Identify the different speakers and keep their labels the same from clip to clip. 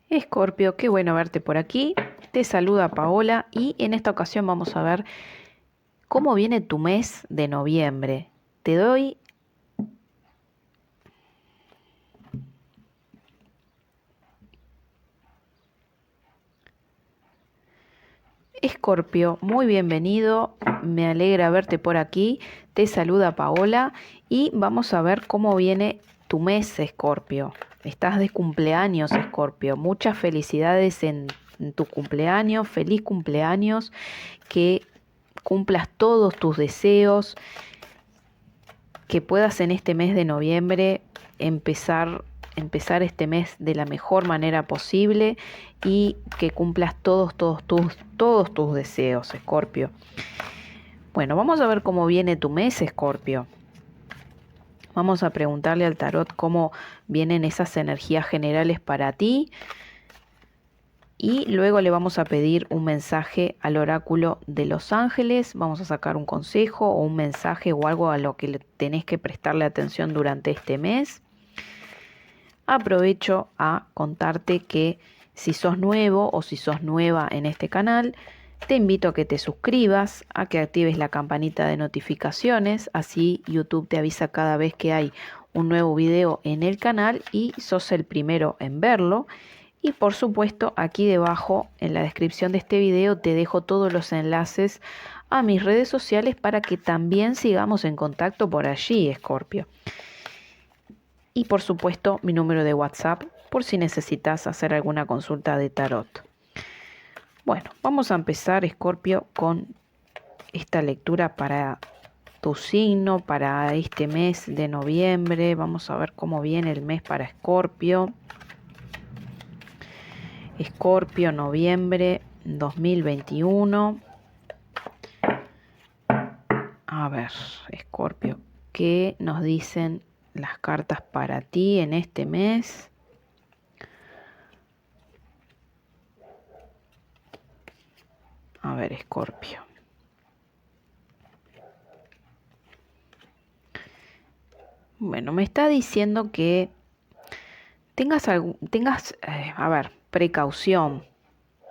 Speaker 1: Escorpio, qué bueno verte por aquí. Te saluda Paola y en esta ocasión vamos a ver cómo viene tu mes de noviembre. Te doy, Escorpio, muy bienvenido. Me alegra verte por aquí. Te saluda Paola y vamos a ver cómo viene tu mes, Escorpio. Estás de cumpleaños, Escorpio. Muchas felicidades en tu cumpleaños. Feliz cumpleaños. Que cumplas todos tus deseos, que puedas en este mes de noviembre empezar este mes de la mejor manera posible y que cumplas todos tus deseos, Escorpio. Bueno, vamos a ver cómo viene tu mes, Escorpio. Vamos a preguntarle al tarot cómo vienen esas energías generales para ti y luego le vamos a pedir un mensaje al oráculo de los ángeles. Vamos a sacar un consejo o un mensaje o algo a lo que tenés que prestarle atención durante este mes. Aprovecho a contarte que si sos nuevo o si sos nueva en este canal, te invito a que te suscribas, a que actives la campanita de notificaciones, así YouTube te avisa cada vez que hay un nuevo video en el canal y sos el primero en verlo. Y por supuesto, aquí debajo en la descripción de este video te dejo todos los enlaces a mis redes sociales para que también sigamos en contacto por allí, Escorpio. Y por supuesto, mi número de WhatsApp por si necesitas hacer alguna consulta de tarot. Bueno, vamos a empezar, Escorpio, con esta lectura para tu signo, para este mes de noviembre. Vamos a ver cómo viene el mes para Escorpio. Escorpio, noviembre 2021. A ver, Escorpio, ¿qué nos dicen las cartas para ti en este mes? A ver, Escorpio. Bueno, me está diciendo que tengas precaución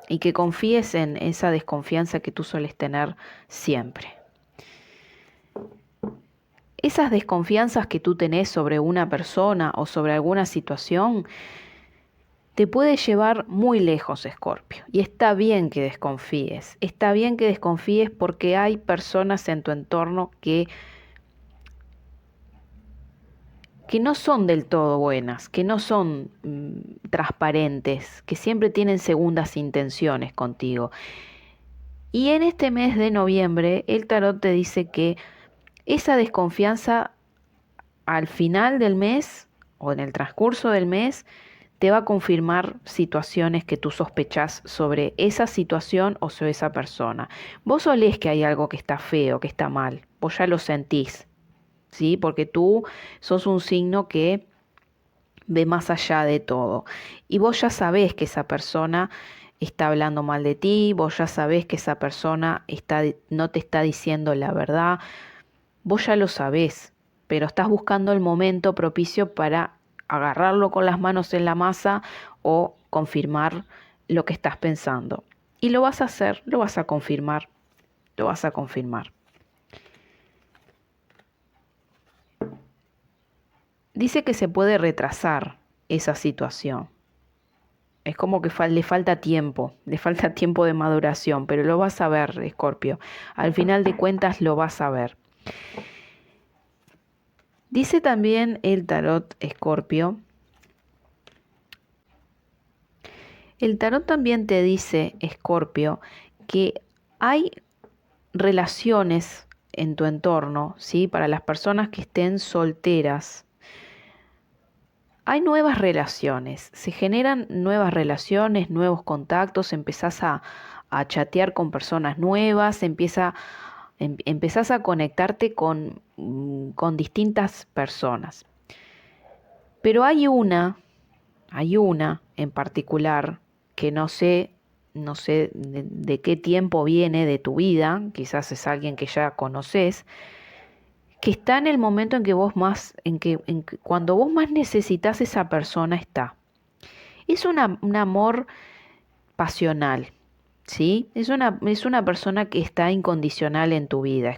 Speaker 1: y que confíes en esa desconfianza que tú sueles tener siempre. Esas desconfianzas que tú tenés sobre una persona o sobre alguna situación te puede llevar muy lejos, Escorpio. Y está bien que desconfíes. Está bien que desconfíes porque hay personas en tu entorno que no son del todo buenas, que no son transparentes, que siempre tienen segundas intenciones contigo. Y en este mes de noviembre, el tarot te dice que esa desconfianza al final del mes o en el transcurso del mes te va a confirmar situaciones que tú sospechás sobre esa situación o sobre esa persona. Vos olés que hay algo que está feo, que está mal, vos ya lo sentís, ¿sí? Porque tú sos un signo que ve más allá de todo. Y vos ya sabés que esa persona está hablando mal de ti, vos ya sabés que esa persona no te está diciendo la verdad, vos ya lo sabés, pero estás buscando el momento propicio para agarrarlo con las manos en la masa o confirmar lo que estás pensando. Y lo vas a hacer, lo vas a confirmar, lo vas a confirmar. Dice que se puede retrasar esa situación. Es como que le falta tiempo de maduración, pero lo vas a ver, Escorpio. Al final de cuentas lo vas a ver. Dice también el tarot, Escorpio. El tarot también te dice, Escorpio, que hay relaciones en tu entorno, ¿sí? Para las personas que estén solteras. Hay nuevas relaciones, se generan nuevas relaciones, nuevos contactos, empezás a chatear con personas nuevas, empezás a conectarte con distintas personas. Pero hay una en particular que no sé de qué tiempo viene de tu vida, quizás es alguien que ya conoces, que está en el momento en que cuando vos más necesitas esa persona está. Es un amor pasional, ¿sí? Es una persona que está incondicional en tu vida. Eh,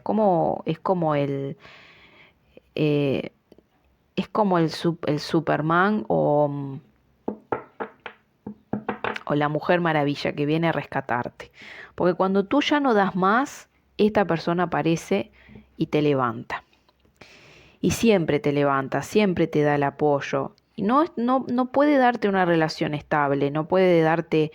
Speaker 1: es como el Superman o la Mujer Maravilla que viene a rescatarte. Porque cuando tú ya no das más, esta persona aparece y te levanta. Y siempre te levanta, siempre te da el apoyo. Y no puede darte una relación estable, no puede darte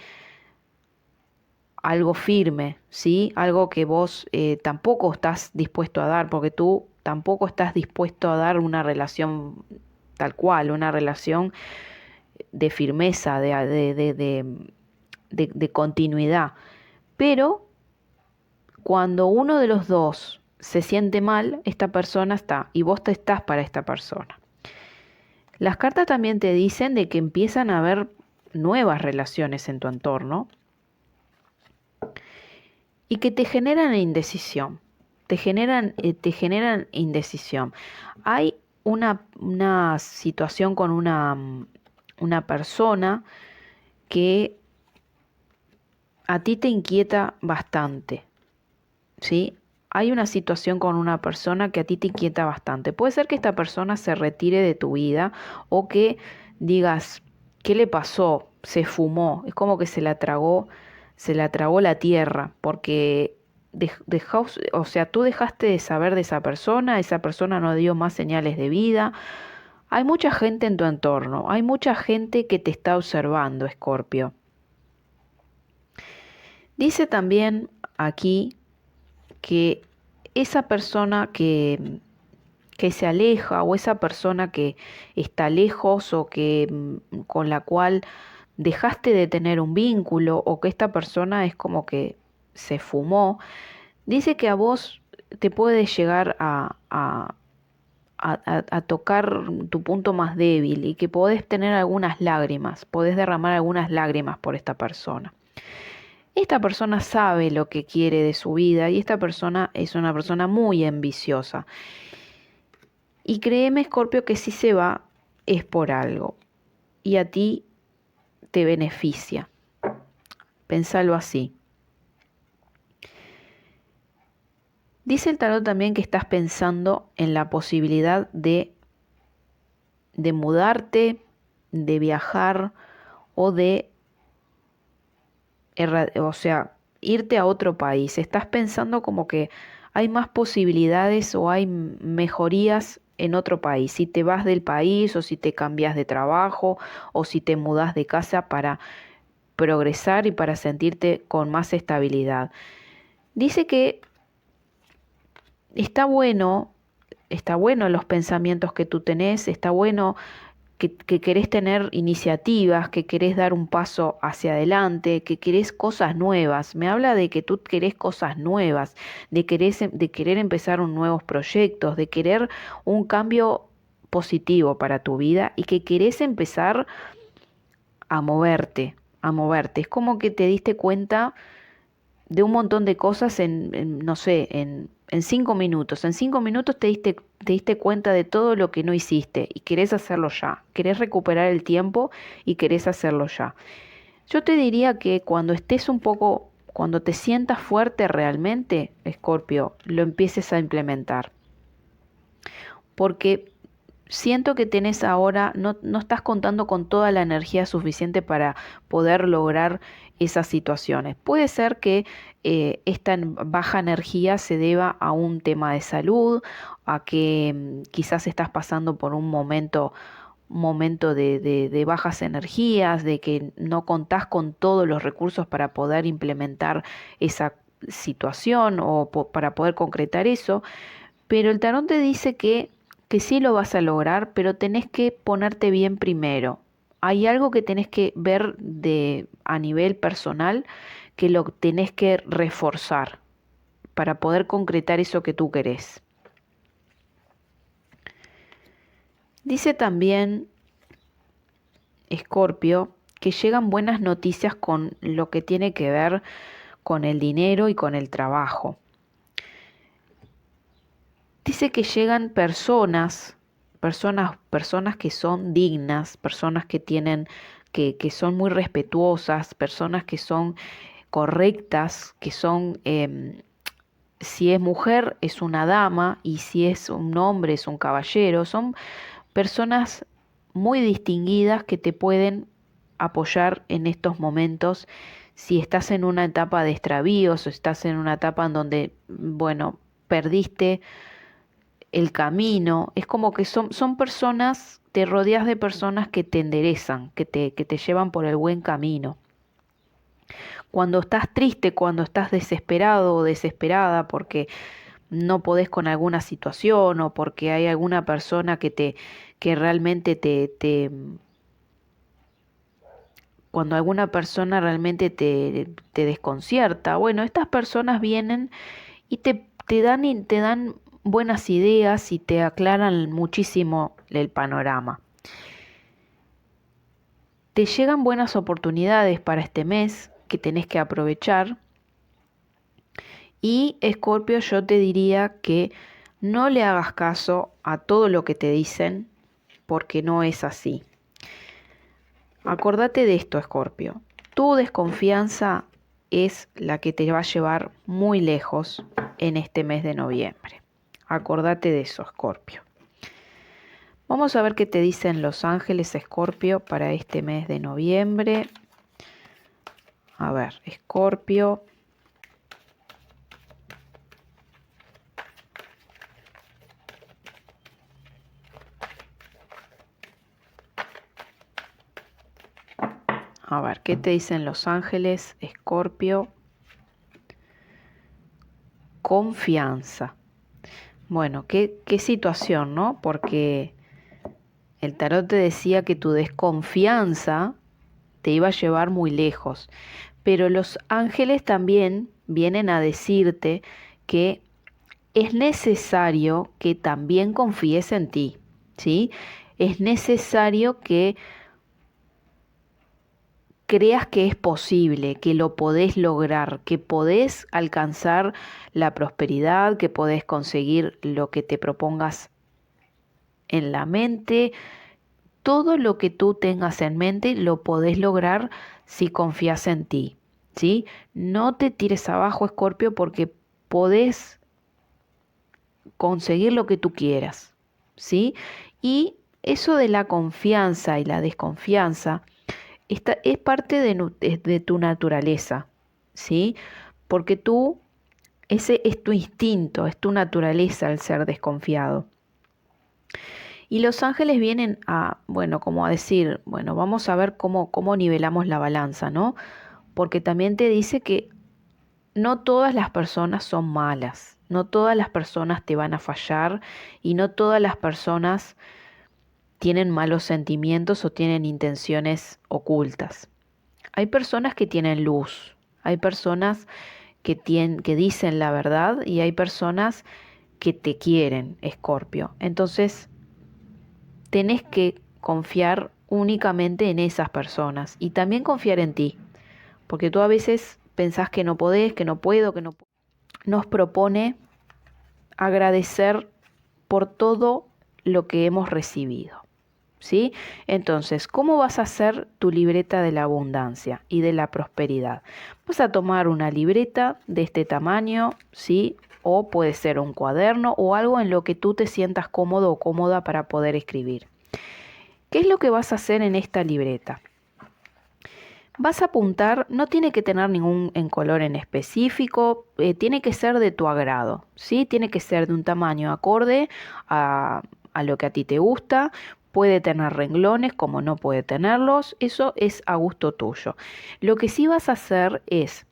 Speaker 1: algo firme, ¿sí? Algo que vos tampoco estás dispuesto a dar, porque tú tampoco estás dispuesto a dar una relación tal cual, una relación de firmeza, de continuidad. Pero cuando uno de los dos se siente mal, esta persona está y vos te estás para esta persona. Las cartas también te dicen de que empiezan a haber nuevas relaciones en tu entorno y que te generan indecisión. Te generan indecisión. Hay una situación con una persona que a ti te inquieta bastante, ¿sí? Hay una situación con una persona que a ti te inquieta bastante. Puede ser que esta persona se retire de tu vida o que digas, ¿qué le pasó? Se fumó. Es como que se la tragó la tierra, porque o sea, tú dejaste de saber de esa persona no dio más señales de vida. Hay mucha gente en tu entorno, hay mucha gente que te está observando, Escorpio. Dice también aquí que esa persona que se aleja o esa persona que está lejos o que con la cual dejaste de tener un vínculo o que esta persona es como que se fumó, dice que a vos te puede llegar a tocar tu punto más débil y que podés tener algunas lágrimas, podés derramar algunas lágrimas por esta persona. Esta persona sabe lo que quiere de su vida y esta persona es una persona muy ambiciosa. Y créeme, Escorpio, que si se va es por algo y a ti te beneficia. Pensalo así. Dice el tarot también que estás pensando en la posibilidad de mudarte, de viajar o o sea, irte a otro país. Estás pensando como que hay más posibilidades o hay mejorías en otro país. Si te vas del país o si te cambias de trabajo o si te mudas de casa para progresar y para sentirte con más estabilidad. Dice que está bueno, está bueno los pensamientos que tú tenés, está bueno que querés tener iniciativas, que querés dar un paso hacia adelante, que querés cosas nuevas. Me habla de que tú querés cosas nuevas, de querer empezar nuevos proyectos, de querer un cambio positivo para tu vida y que querés empezar a moverte, a moverte. Es como que te diste cuenta de un montón de cosas no sé, en 5 minutos. En 5 minutos te diste cuenta de todo lo que no hiciste y querés hacerlo ya. Querés recuperar el tiempo y querés hacerlo ya. Yo te diría que cuando estés un poco, cuando te sientas fuerte realmente, Escorpio, lo empieces a implementar. Porque siento que tenés ahora, no estás contando con toda la energía suficiente para poder lograr esas situaciones. Puede ser que esta baja energía se deba a un tema de salud, a que quizás estás pasando por un momento de bajas energías, de que no contás con todos los recursos para poder implementar esa situación o para poder concretar eso, pero el tarot te dice que sí lo vas a lograr, pero tenés que ponerte bien primero. Hay algo que tenés que ver a nivel personal que lo tenés que reforzar para poder concretar eso que tú querés. Dice también Escorpio que llegan buenas noticias con lo que tiene que ver con el dinero y con el trabajo. Dice que llegan personas que son dignas, personas que tienen que son muy respetuosas, personas que son correctas, que son, si es mujer es una dama y si es un hombre es un caballero, son personas muy distinguidas que te pueden apoyar en estos momentos si estás en una etapa de extravíos o estás en una etapa en donde, bueno, perdiste el camino. Es como que son personas, te rodeas de personas que te enderezan, que te llevan por el buen camino. Cuando estás triste, cuando estás desesperado o desesperada porque no podés con alguna situación o porque hay alguna persona que realmente cuando alguna persona realmente te desconcierta. Bueno, estas personas vienen y te dan buenas ideas y te aclaran muchísimo el panorama. Te llegan buenas oportunidades para este mes que tenés que aprovechar. Y Escorpio, yo te diría que no le hagas caso a todo lo que te dicen porque no es así. Acordate de esto, Escorpio. Tu desconfianza es la que te va a llevar muy lejos en este mes de noviembre. Acordate de eso, Escorpio. Vamos a ver qué te dicen los ángeles, Escorpio, para este mes de noviembre. A ver, Escorpio. A ver, ¿qué te dicen los ángeles, Escorpio? Confianza. Bueno, qué situación, ¿no? Porque el tarot te decía que tu desconfianza te iba a llevar muy lejos, pero los ángeles también vienen a decirte que es necesario que también confíes en ti, ¿sí? Es necesario que creas que es posible, que lo podés lograr, que podés alcanzar la prosperidad, que podés conseguir lo que te propongas en la mente. Todo lo que tú tengas en mente lo podés lograr si confías en ti, ¿sí? No te tires abajo, Escorpio, porque podés conseguir lo que tú quieras, ¿sí? Y eso de la confianza y la desconfianza es parte de tu naturaleza, ¿sí? Porque ese es tu instinto, es tu naturaleza el ser desconfiado. Y los ángeles vienen a, bueno, como a decir, bueno, vamos a ver cómo nivelamos la balanza, ¿no? Porque también te dice que no todas las personas son malas, no todas las personas te van a fallar y no todas las personas tienen malos sentimientos o tienen intenciones ocultas. Hay personas que tienen luz, hay personas que dicen la verdad y hay personas que te quieren, Escorpio. Entonces, tenés que confiar únicamente en esas personas y también confiar en ti, porque tú a veces pensás que no podés, que no puedo, que no puedo. Nos propone agradecer por todo lo que hemos recibido, ¿sí? Entonces, ¿cómo vas a hacer tu libreta de la abundancia y de la prosperidad? Vas a tomar una libreta de este tamaño, ¿sí? O puede ser un cuaderno o algo en lo que tú te sientas cómodo o cómoda para poder escribir. ¿Qué es lo que vas a hacer en esta libreta? Vas a apuntar, no tiene que tener ningún en color en específico, tiene que ser de tu agrado, ¿sí? Tiene que ser de un tamaño acorde a lo que a ti te gusta. Puede tener renglones como no puede tenerlos, eso es a gusto tuyo. Lo que sí vas a hacer es,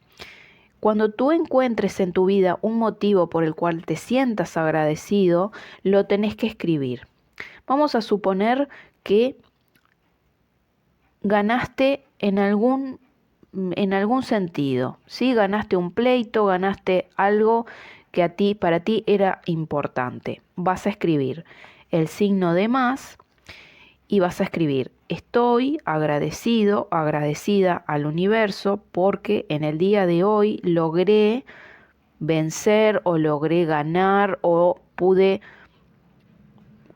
Speaker 1: cuando tú encuentres en tu vida un motivo por el cual te sientas agradecido, lo tenés que escribir. Vamos a suponer que ganaste en algún sentido, ¿sí? Ganaste un pleito, ganaste algo que para ti era importante. Vas a escribir el signo de más y vas a escribir: estoy agradecido, agradecida al universo porque en el día de hoy logré vencer o logré ganar o pude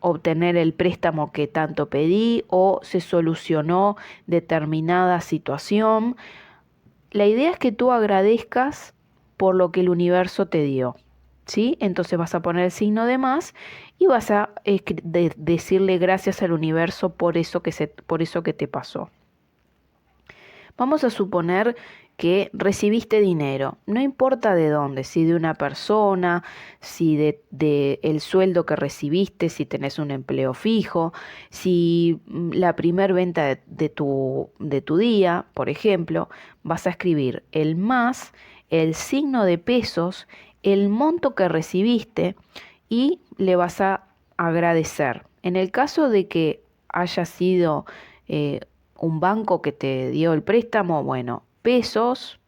Speaker 1: obtener el préstamo que tanto pedí o se solucionó determinada situación. La idea es que tú agradezcas por lo que el universo te dio, ¿sí? Entonces vas a poner el signo de más y vas a decirle gracias al universo por eso que te pasó. Vamos a suponer que recibiste dinero, no importa de dónde, si de una persona, si de el sueldo que recibiste, si tenés un empleo fijo, si la primer venta de tu día, por ejemplo, vas a escribir el más, el signo de pesos, el monto que recibiste y le vas a agradecer. En el caso de que haya sido un banco que te dio el préstamo, bueno, pesos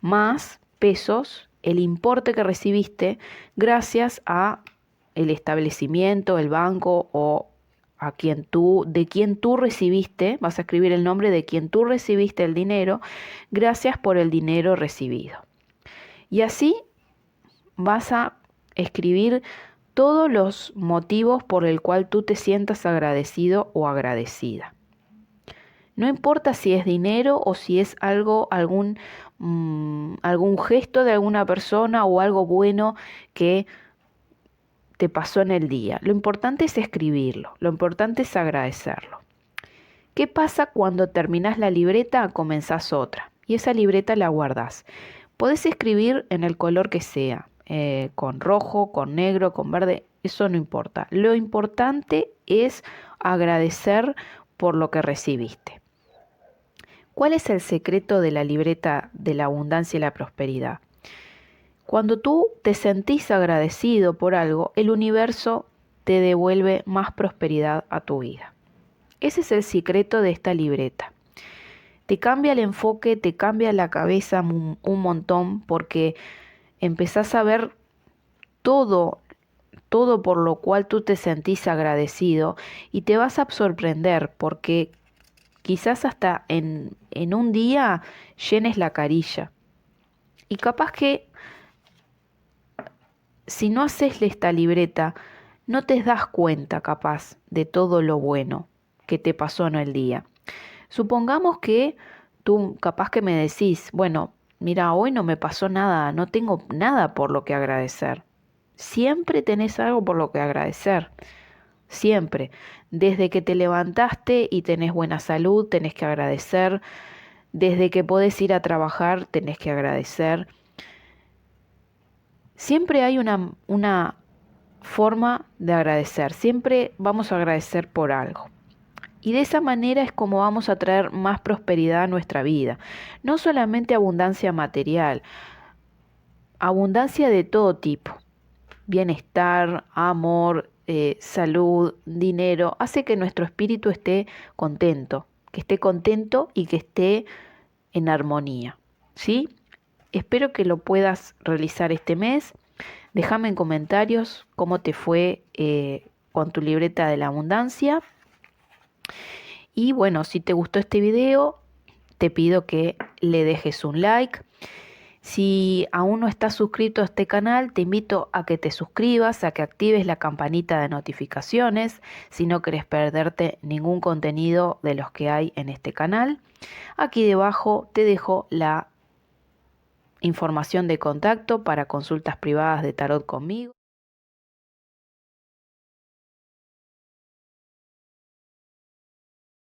Speaker 1: más pesos, el importe que recibiste gracias a el establecimiento, el banco o de quien tú recibiste, vas a escribir el nombre de quien tú recibiste el dinero, gracias por el dinero recibido. Y así vas a escribir todos los motivos por el cual tú te sientas agradecido o agradecida. No importa si es dinero o si es algún gesto de alguna persona o algo bueno que te pasó en el día. Lo importante es escribirlo, lo importante es agradecerlo. ¿Qué pasa cuando terminás la libreta? Comenzás otra y esa libreta la guardás. Podés escribir en el color que sea, con rojo, con negro, con verde, eso no importa. Lo importante es agradecer por lo que recibiste. ¿Cuál es el secreto de la libreta de la abundancia y la prosperidad? Cuando tú te sentís agradecido por algo, el universo te devuelve más prosperidad a tu vida. Ese es el secreto de esta libreta. Te cambia el enfoque, te cambia la cabeza un montón porque empezás a ver todo por lo cual tú te sentís agradecido y te vas a sorprender porque quizás hasta en un día llenes la carilla. Y capaz que si no haces esta libreta, no te das cuenta capaz de todo lo bueno que te pasó en el día. Supongamos que tú capaz que me decís, bueno, mira, hoy no me pasó nada, no tengo nada por lo que agradecer. Siempre tenés algo por lo que agradecer. Siempre. Desde que te levantaste y tenés buena salud, tenés que agradecer. Desde que podés ir a trabajar, tenés que agradecer. Siempre hay una forma de agradecer. Siempre vamos a agradecer por algo. Y de esa manera es como vamos a traer más prosperidad a nuestra vida. No solamente abundancia material, abundancia de todo tipo. Bienestar, amor, salud, dinero. Hace que nuestro espíritu esté contento. Que esté contento y que esté en armonía. ¿Sí? Espero que lo puedas realizar este mes. Déjame en comentarios cómo te fue con tu libreta de la abundancia. Y bueno, si te gustó este video, te pido que le dejes un like. Si aún no estás suscrito a este canal, te invito a que te suscribas, a que actives la campanita de notificaciones si no querés perderte ningún contenido de los que hay en este canal. Aquí debajo te dejo la información de contacto para consultas privadas de tarot conmigo.